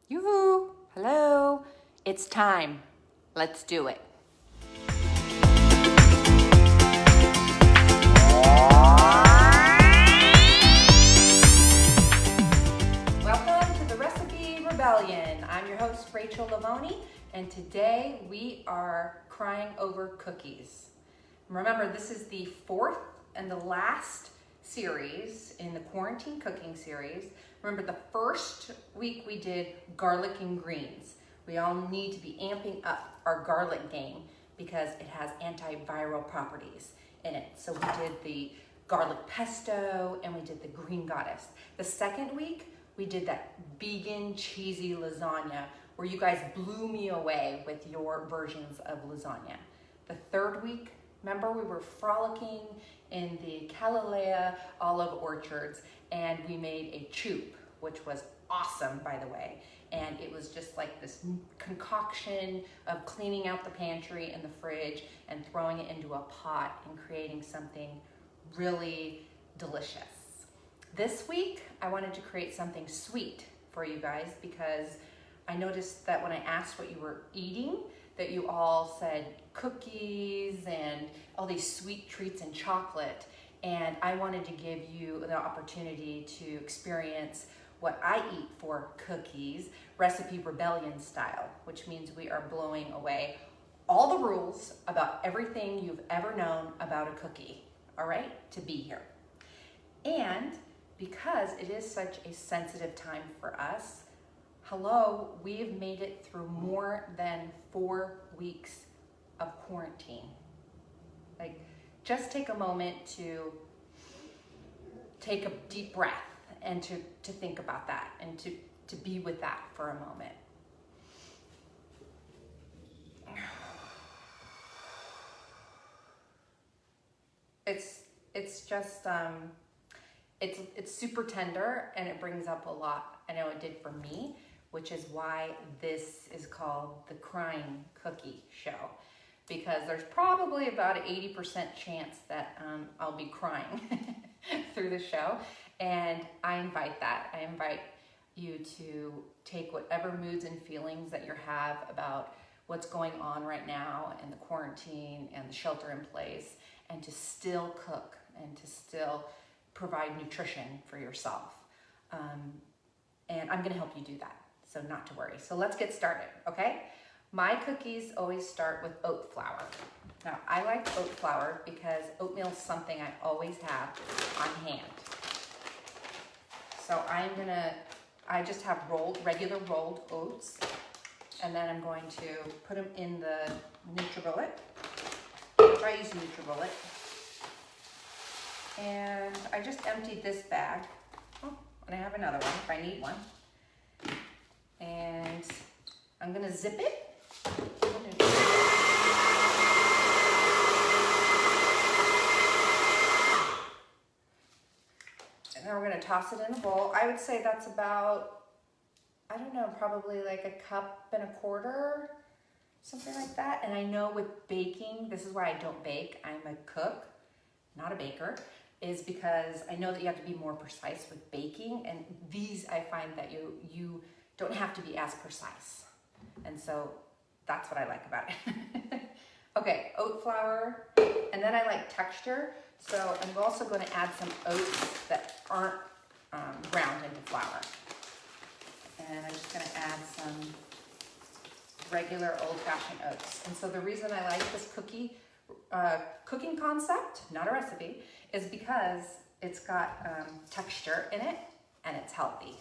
Yoo-hoo! Hello! It's time. Let's do it. Welcome to the Recipe Rebellion. I'm your host, Rachel Lavoni, and today we are crying over cookies. Remember, this is the fourth and the last series in the quarantine cooking series. Remember, the first week we did garlic and greens. We all need to be amping up our garlic game because it has antiviral properties in it. So we did the garlic pesto and we did the green goddess. The second week, we did that vegan cheesy lasagna where you guys blew me away with your versions of lasagna. The third week, remember, we were frolicking in the Kalalea olive orchards and we made a choop, which was awesome, by the way. And it was just like this concoction of cleaning out the pantry and the fridge and throwing it into a pot and creating something really delicious. This week, I wanted to create something sweet for you guys because I noticed that when I asked what you were eating, that you all said cookies and all these sweet treats and chocolate. And I wanted to give you the opportunity to experience what I eat for cookies, Recipe Rebellion style, which means we are blowing away all the rules about everything you've ever known about a cookie, all right, to be here. And because it is such a sensitive time for us, hello, we've made it through more than 4 weeks of quarantine. Like, just take a moment to take a deep breath and to think about that and to be with that for a moment. It's just, it's super tender and it brings up a lot. I know it did for me, which is why this is called the Crying Cookie Show, because there's probably about an 80% chance that I'll be crying through the show, and I invite that. I invite you to take whatever moods and feelings that you have about what's going on right now and the quarantine and the shelter in place, and to still cook and to still provide nutrition for yourself. And I'm gonna help you do that, so not to worry. So let's get started, okay? My cookies always start with oat flour. Now, I like oat flour because oatmeal is something I always have on hand. So I just have regular rolled oats, and then I'm going to put them in the NutriBullet, which I use NutriBullet. And I just emptied this bag. Oh, and I have another one if I need one. And I'm gonna zip it. And then we're gonna toss it in a bowl. I would say that's about, I don't know, probably like 1.25 cups, something like that. And I know with baking, this is why I don't bake. I'm a cook, not a baker, is because I know that you have to be more precise with baking. And these, I find that you don't have to be as precise. And so that's what I like about it. Okay, oat flour, and then I like texture. So I'm also going to add some oats that aren't ground into flour. And I'm just going to add some regular old-fashioned oats. And so the reason I like this cooking concept, not a recipe, is because it's got texture in it and it's healthy,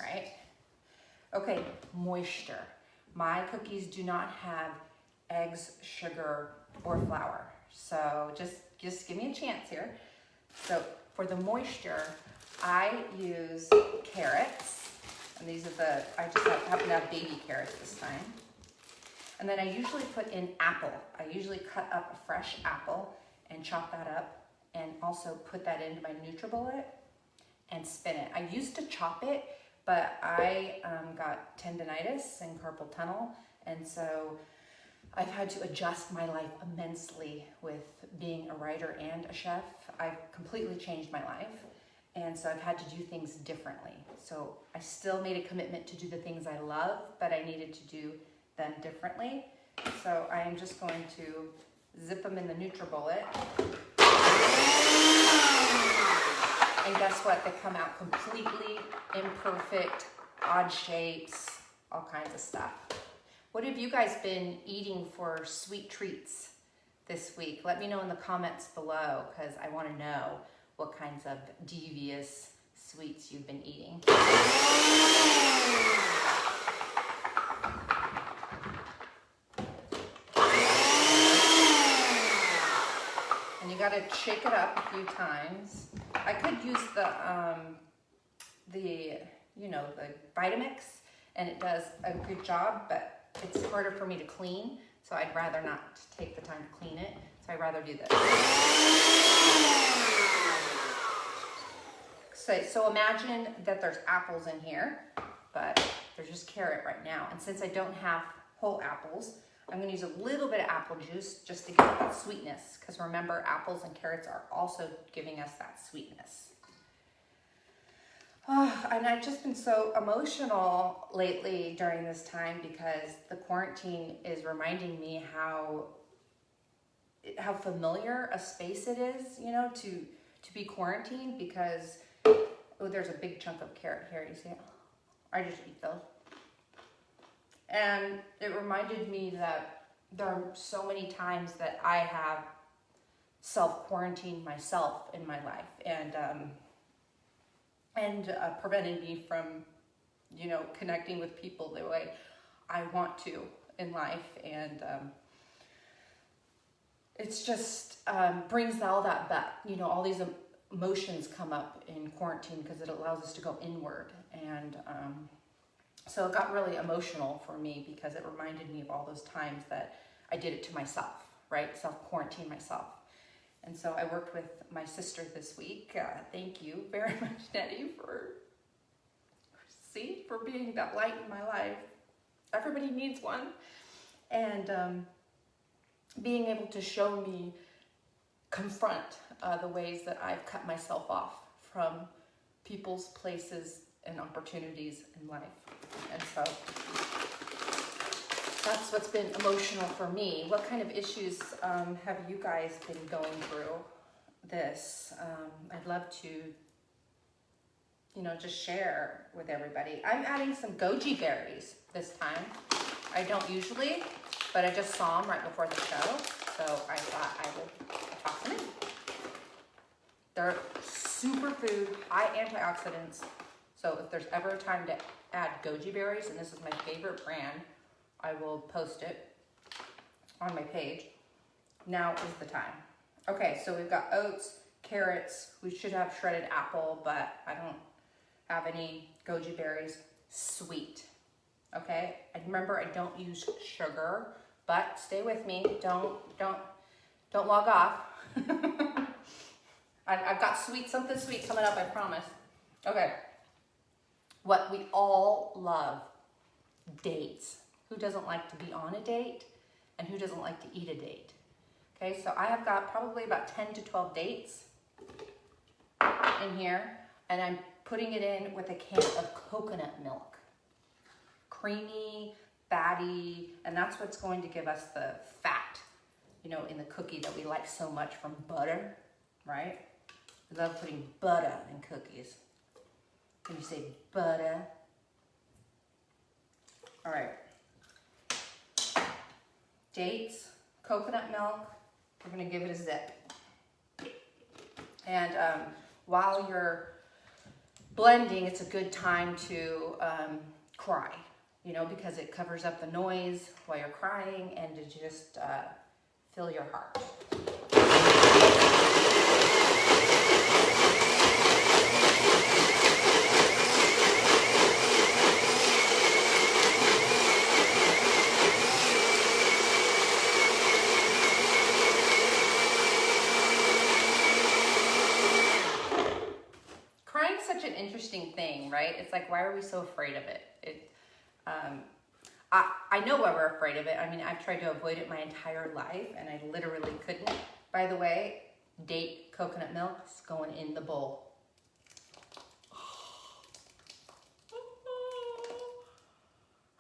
right? Okay, moisture. My cookies do not have eggs, sugar, or flour. So just give me a chance here. So for the moisture, I use carrots. And these are I just happen to have baby carrots this time. And then I usually put in apple. I usually cut up a fresh apple and chop that up and also put that into my NutriBullet and spin it. I used to chop it, but I got tendinitis and carpal tunnel, and so I've had to adjust my life immensely with being a writer and a chef. I've completely changed my life, And so I've had to do things differently. So I still made a commitment to do the things I love, but I needed to do them differently. So I am just going to zip them in the NutriBullet. And guess what? They come out completely imperfect, odd shapes, all kinds of stuff. What have you guys been eating for sweet treats this week? Let me know in the comments below, because I want to know what kinds of devious sweets you've been eating. And you got to shake it up a few times. I could use the Vitamix, and it does a good job, but it's harder for me to clean, so I'd rather not take the time to clean it. So I'd rather do this. So imagine that there's apples in here, but there's just carrot right now. And since I don't have whole apples, I'm gonna use a little bit of apple juice just to get that sweetness, because remember, apples and carrots are also giving us that sweetness. Oh, and I've just been so emotional lately during this time, because the quarantine is reminding me how familiar a space it is, to be quarantined, because there's a big chunk of carrot here, you see it? I just eat those. And it reminded me that there are so many times that I have self-quarantined myself in my life, and prevented me from, connecting with people the way I want to in life. And it's just brings all that back, all these emotions come up in quarantine, because it allows us to go inward. And so it got really emotional for me, because it reminded me of all those times that I did it to myself, right? Self-quarantine myself. And so I worked with my sister this week. Thank you very much, Nettie, for being that light in my life. Everybody needs one. And being able to show me, confront the ways that I've cut myself off from people's places and opportunities in life. And so that's what's been emotional for me. What kind of issues have you guys been going through this? I'd love to, just share with everybody. I'm adding some goji berries this time. I don't usually, but I just saw them right before the show, so I thought I would toss them in. They're superfood, high antioxidants. So if there's ever a time to add goji berries, and this is my favorite brand, I will post it on my page. Now is the time. Okay, so we've got oats, carrots. We should have shredded apple, but I don't have any goji berries. Sweet. Okay, and remember, I don't use sugar, but stay with me. Don't log off. I've got something sweet coming up, I promise. Okay. What we all love, dates. Who doesn't like to be on a date? And who doesn't like to eat a date? Okay, so I have got probably about 10 to 12 dates in here, and I'm putting it in with a can of coconut milk. Creamy, fatty, and that's what's going to give us the fat, in the cookie that we like so much from butter, right? I love putting butter in cookies. Can you say butter? All right. Dates, coconut milk. We're gonna give it a zip. And while you're blending, it's a good time to cry, because it covers up the noise while you're crying, and to just fill your heart. Such an interesting thing, right? It's like, why are we so afraid of it? I know why we're afraid of it. I mean, I've tried to avoid it my entire life, and I literally couldn't. By the way, date coconut milk is going in the bowl.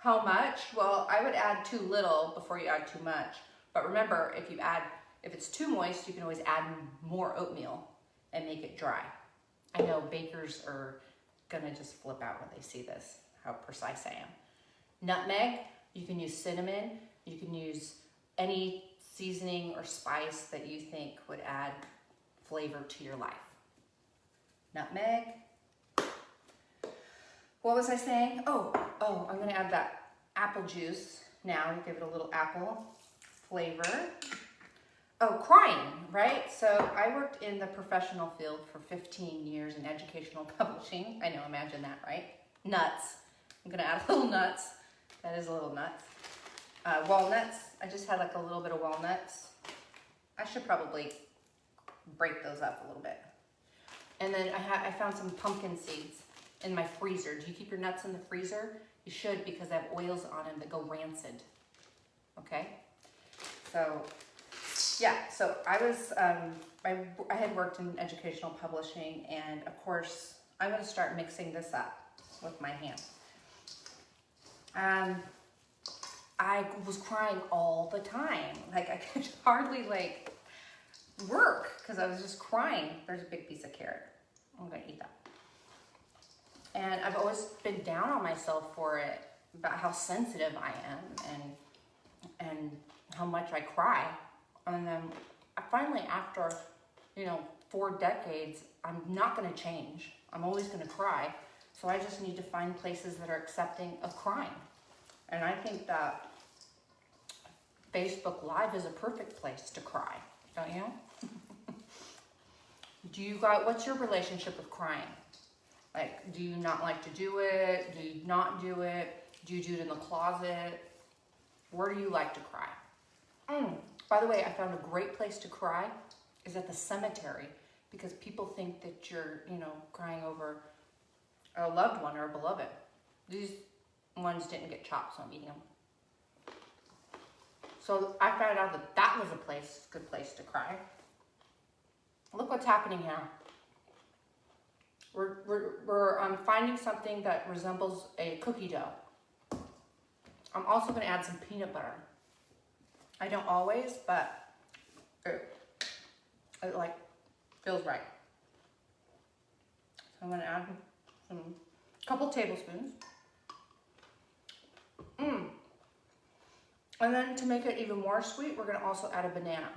How much? Well, I would add too little before you add too much. But remember, if it's too moist, you can always add more oatmeal and make it dry. I know bakers are gonna just flip out when they see this, how precise I am. Nutmeg, you can use cinnamon, you can use any seasoning or spice that you think would add flavor to your life. Nutmeg. What was I saying? Oh, I'm gonna add that apple juice now to give it a little apple flavor. Oh, crying, right? So I worked in the professional field for 15 years in educational publishing. I know, imagine that, right? Nuts. I'm gonna add a little nuts. That is a little nuts. Walnuts. I just had like a little bit of walnuts. I should probably break those up a little bit. And then I found some pumpkin seeds in my freezer. Do you keep your nuts in the freezer? You should, because they have oils on them that go rancid. Okay? So, yeah, so I had worked in educational publishing, and of course, I'm gonna start mixing this up with my hand. I was crying all the time. Like, I could hardly work because I was just crying. There's a big piece of carrot. I'm gonna eat that. And I've always been down on myself for it, about how sensitive I am and how much I cry. And then I finally, after 4 decades, I'm not gonna change. I'm always gonna cry. So I just need to find places that are accepting of crying. And I think that Facebook Live is a perfect place to cry, don't you? What's your relationship with crying? Like, do you not like to do it? Do you not do it? Do you do it in the closet? Where do you like to cry? By the way, I found a great place to cry is at the cemetery, because people think that you're, crying over a loved one or a beloved. These ones didn't get chopped, so I'm eating them. So I found out that was a good place to cry. Look what's happening here. We're finding something that resembles a cookie dough. I'm also going to add some peanut butter. I don't always, but it feels right. So I'm going to add a couple tablespoons. And then to make it even more sweet, we're going to also add a banana.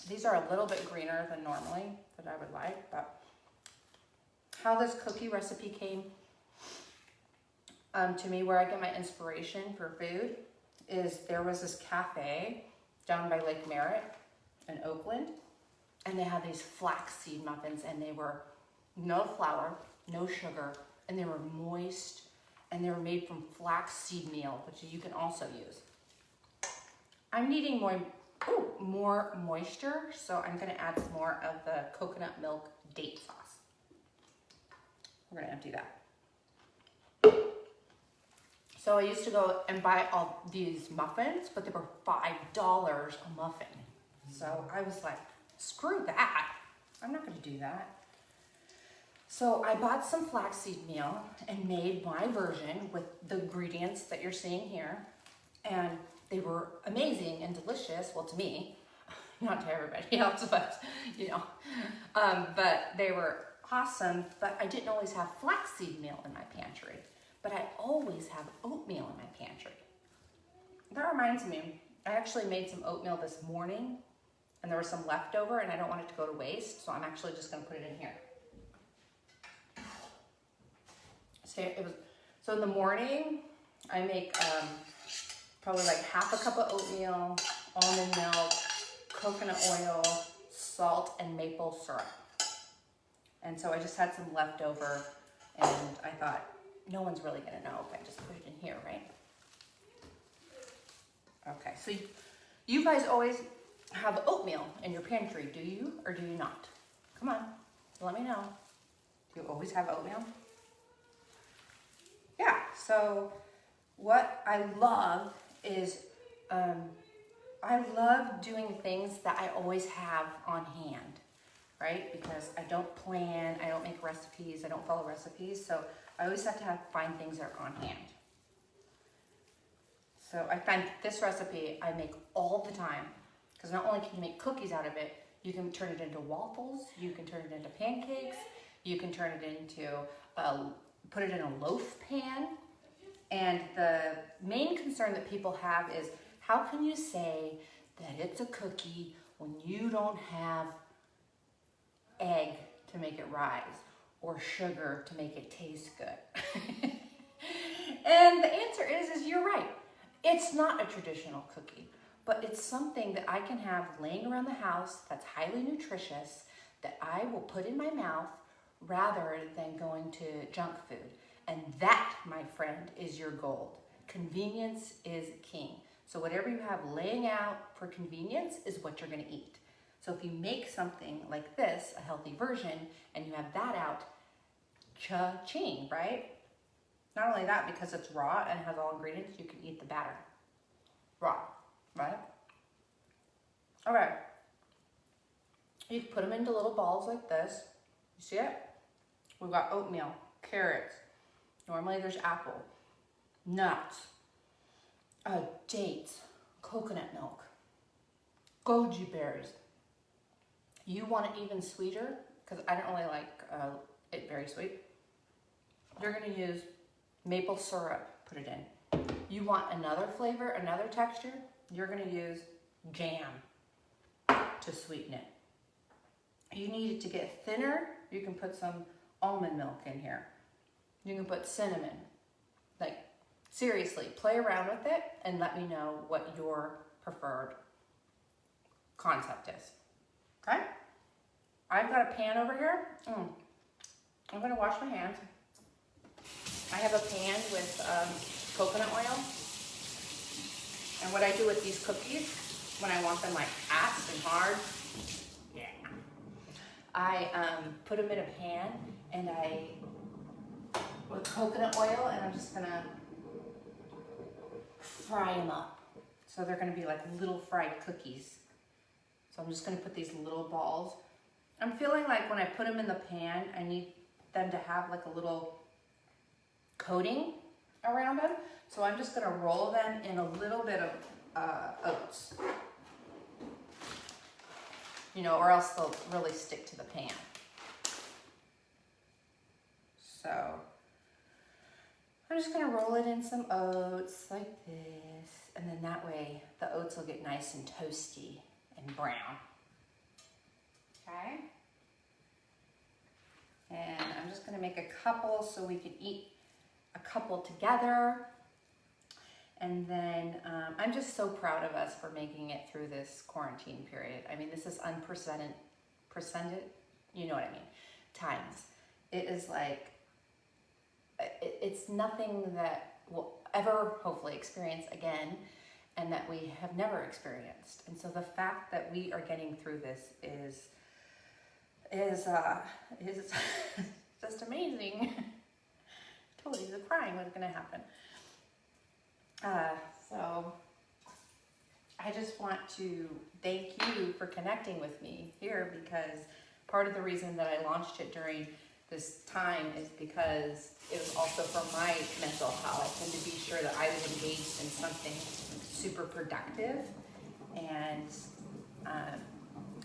These are a little bit greener than normally that I would like, but how this cookie recipe came to me, where I get my inspiration for food, is there was this cafe down by Lake Merritt in Oakland, and they had these flaxseed muffins, and they were no flour, no sugar, and they were moist, and they were made from flaxseed meal, which you can also use. I'm needing more moisture, so I'm going to add some more of the coconut milk date sauce. We're going to empty that. So I used to go and buy all these muffins, but they were $5 a muffin. So I was like, screw that. I'm not going to do that. So I bought some flaxseed meal and made my version with the ingredients that you're seeing here. And they were amazing and delicious. Well, to me, not to everybody else, but but they were awesome. But I didn't always have flaxseed meal in my pantry, but I always have oatmeal in my pantry. That reminds me, I actually made some oatmeal this morning, and there was some leftover, and I don't want it to go to waste, so I'm actually just going to put it in here. So in the morning, I make probably like half a cup of oatmeal, almond milk, coconut oil, salt, and maple syrup. And so I just had some leftover, and I thought, no one's really gonna know if I just put it in here, right? Okay, so you guys always have oatmeal in your pantry, do you or do you not? Come on, let me know. Do you always have oatmeal? Yeah, so what I love is, I love doing things that I always have on hand. right? Because I don't plan, I don't make recipes, I don't follow recipes, so I always have to find things that are on hand. So I find this recipe I make all the time, because not only can you make cookies out of it, you can turn it into waffles, you can turn it into pancakes, you can turn it into, put it in a loaf pan. And the main concern that people have is, how can you say that it's a cookie when you don't have egg to make it rise or sugar to make it taste good? And the answer is you're right. It's not a traditional cookie, but it's something that I can have laying around the house that's highly nutritious that I will put in my mouth rather than going to junk food. And that, my friend, is your gold. Convenience is king. So whatever you have laying out for convenience is what you're gonna eat. So if you make something like this, a healthy version, and you have that out, cha-ching, right? Not only that, because it's raw and has all ingredients, you can eat the batter. Raw, right? Okay. You can put them into little balls like this. You see it? We've got oatmeal, carrots. Normally there's apple, nuts, dates, coconut milk, goji berries. You want it even sweeter, because I don't really like it very sweet. You're gonna use maple syrup, put it in. You want another flavor, another texture, you're gonna use jam to sweeten it. You need it to get thinner, you can put some almond milk in here. You can put cinnamon. Like, seriously, play around with it and let me know what your preferred concept is. Okay? I've got a pan over here. I'm gonna wash my hands. I have a pan with coconut oil. And what I do with these cookies, when I want them like fast and hard, I put them in a pan and with coconut oil, and I'm just gonna fry them up. So they're gonna be like little fried cookies. So I'm just gonna put these little balls. I'm feeling like when I put them in the pan, I need them to have like a little coating around them. So I'm just gonna roll them in a little bit of oats. You know, or else they'll really stick to the pan. So I'm just gonna roll it in some oats like this, and then that way the oats will get nice and toasty and brown. Okay? And I'm just gonna make a couple so we can eat a couple together. And then I'm just so proud of us for making it through this quarantine period. I mean, this is unprecedented, you know what I mean, times. It is like, it's nothing that we'll ever hopefully experience again, and that we have never experienced. And so the fact that we are getting through this is just amazing. Totally, the crying was gonna happen. So I just want to thank you for connecting with me here, because part of the reason that I launched it during this time is because it was also for my mental health, and to be sure that I was engaged in something super productive. And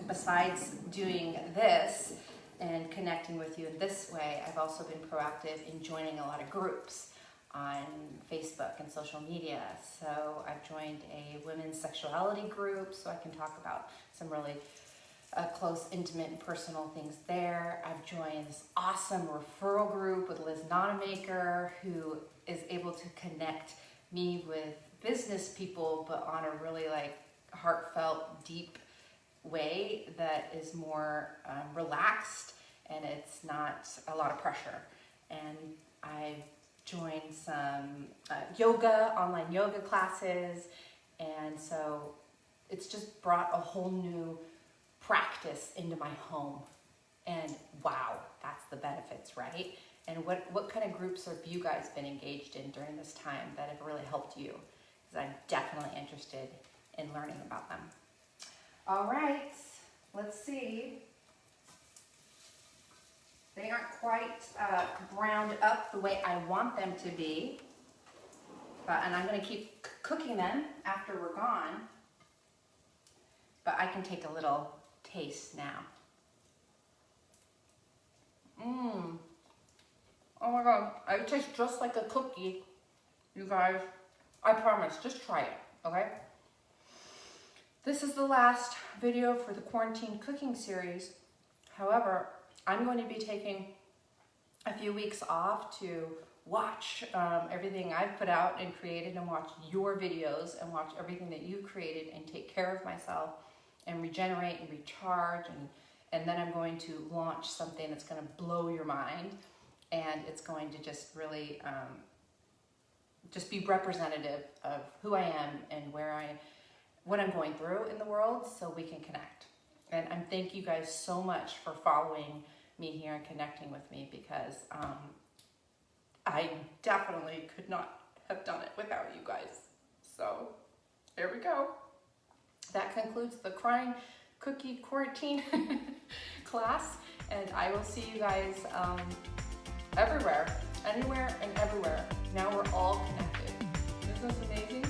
besides doing this and connecting with you in this way, I've also been proactive in joining a lot of groups on Facebook and social media. So I've joined a women's sexuality group so I can talk about some really close, intimate, and personal things there. I've joined this awesome referral group with Liz NUTMEG, who is able to connect me with business people, but on a really like heartfelt, deep way that is more relaxed, and it's not a lot of pressure. And I've joined some online yoga classes, and so it's just brought a whole new practice into my home. And wow, that's the benefits, right? And what kind of groups have you guys been engaged in during this time that have really helped you? Because I'm definitely interested in learning about them. All right, let's see. They aren't quite browned up the way I want them to be, and I'm going to keep cooking them after we're gone, but I can take a little taste now. Mmm. Oh my God, it tastes just like a cookie, you guys. I promise, just try it, okay? This is the last video for the quarantine cooking series. However, I'm going to be taking a few weeks off to watch everything I've put out and created, and watch your videos and watch everything that you created, and take care of myself and regenerate and recharge, and then I'm going to launch something that's going to blow your mind, and it's going to just really just be representative of who I am and what I'm going through in the world, so we can connect. And thank you guys so much for following me here and connecting with me, because I definitely could not have done it without you guys. So there we go. That concludes the Crying Cookie Quarantine class, and I will see you guys everywhere, anywhere and everywhere. Now we're all connected. Isn't this amazing?